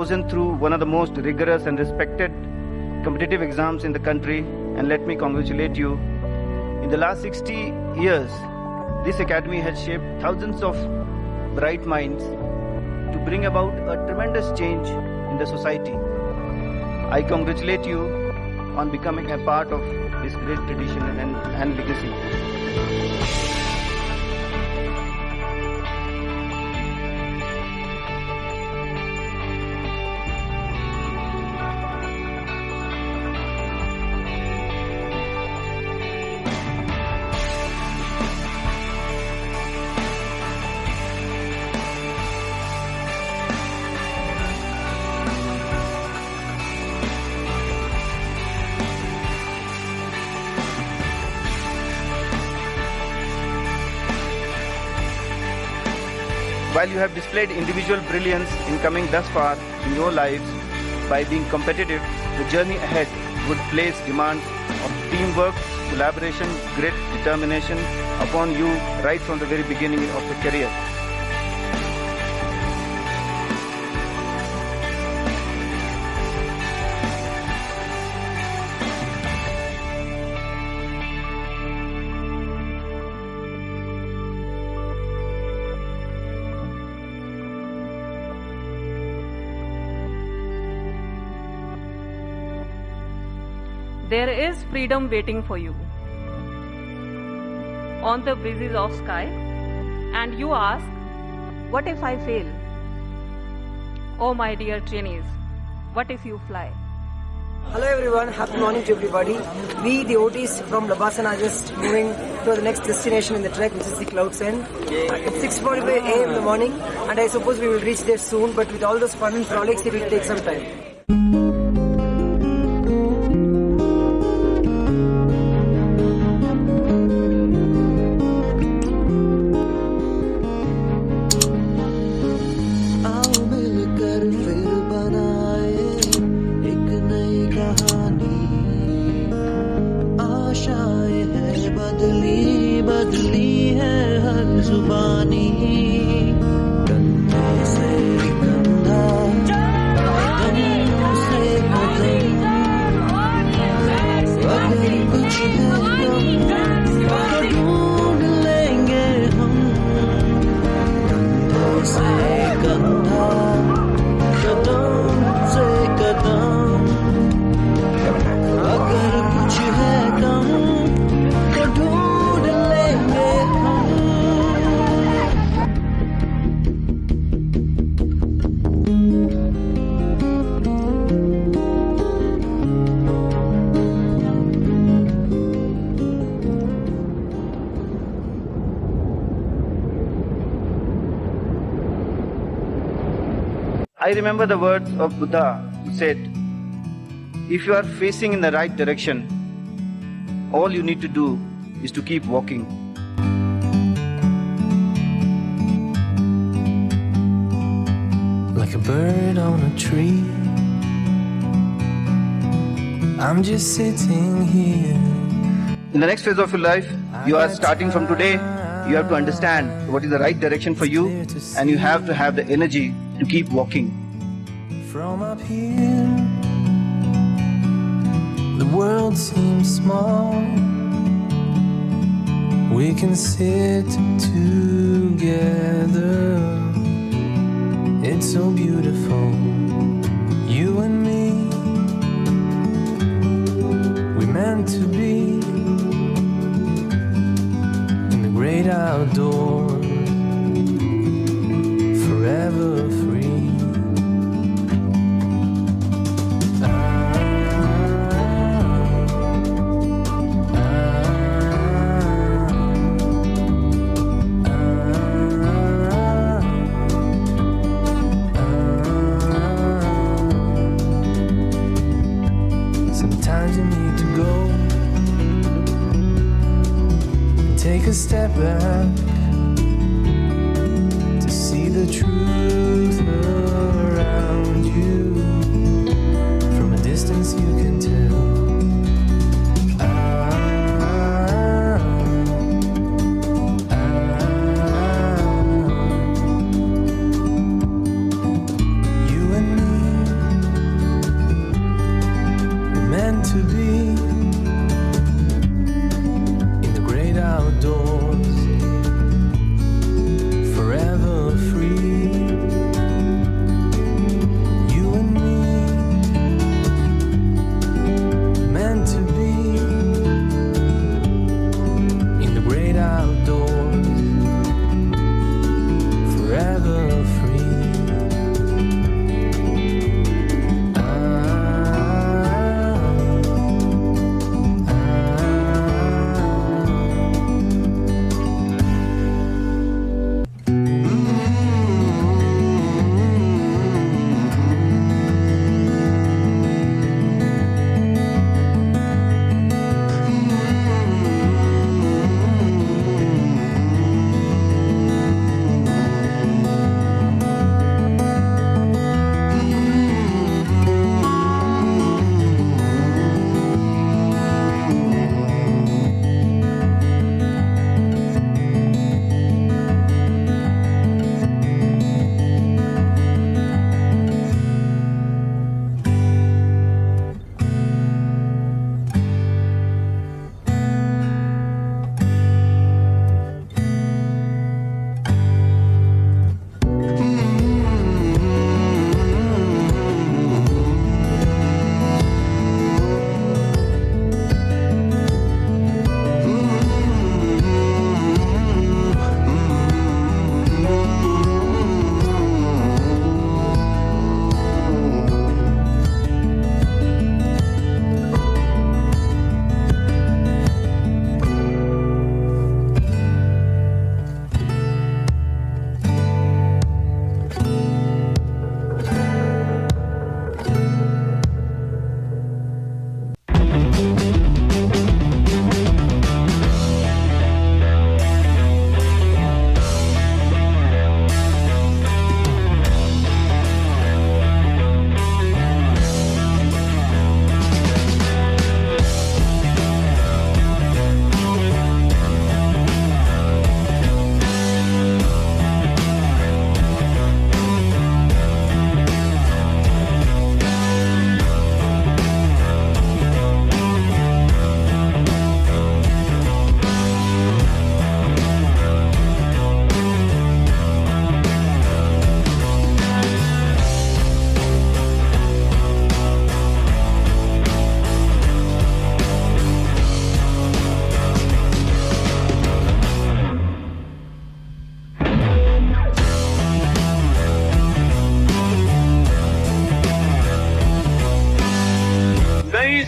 chosen through one of the most rigorous and respected competitive exams in the country, and let me congratulate you. In the last 60 years, this academy has shaped thousands of bright minds to bring about a tremendous change in the society. I congratulate you on becoming a part of this great tradition and legacy. While you have displayed individual brilliance in coming thus far in your lives, by being competitive, the journey ahead would place demands of teamwork, collaboration, grit, determination upon you right from the very beginning of your career. There is freedom waiting for you on the breezes of sky, and you ask, what if I fail? Oh my dear trainees, what if you fly? Hello everyone, happy morning to everybody. We, the OTs from Labasana, are just moving to the next destination in the trek, which is the Clouds End. It's 6:45 a.m. in the morning, and I suppose we will reach there soon, but with all those fun and frolics, it will take some time. बदली है हर जुबानी कंधे से कंधा कदमों से कदम अगर कुछ है तो ढूंढ लेंगे हम कंधे से कंधा कदम से कदम अगर कुछ है कम तो ढूंढ लेंगे हम। I remember the words of Buddha who said, if you are facing in the right direction, all you need to do is to keep walking. Like a bird on a tree, I'm just sitting here. In the next phase of your life, you are starting from today. You have to understand what is the right direction for you, and you have to have the energy to keep walking. From up here, the world seems small. We can sit together. It's so beautiful, you and me. We're meant to be in the great outdoors, forever free. Sometimes you need to go and take a step back to see the truth around you. From a distance you can tell. You and me. meant to be in the great outdoors, forever free. You and me, meant to be in the great outdoors, forever free.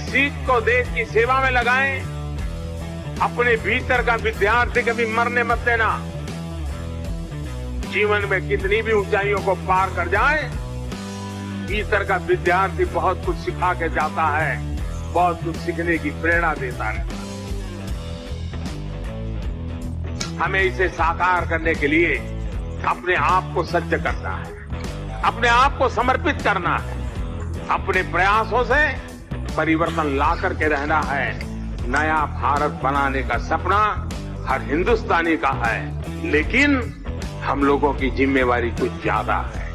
सीख को देश की सेवा में लगाएं। अपने भीतर का विद्यार्थी कभी मरने मत देना। जीवन में कितनी भी ऊंचाइयों को पार कर जाए, भीतर का विद्यार्थी बहुत कुछ सिखा के जाता है, बहुत कुछ सीखने की प्रेरणा देता है। हमें इसे साकार करने के लिए अपने आप को सज्ज करना है, अपने आप को समर्पित करना है, अपने प्रयासों से परिवर्तन ला करके रहना है। नया भारत बनाने का सपना हर हिंदुस्तानी का है, लेकिन हम लोगों की जिम्मेवारी कुछ ज्यादा है।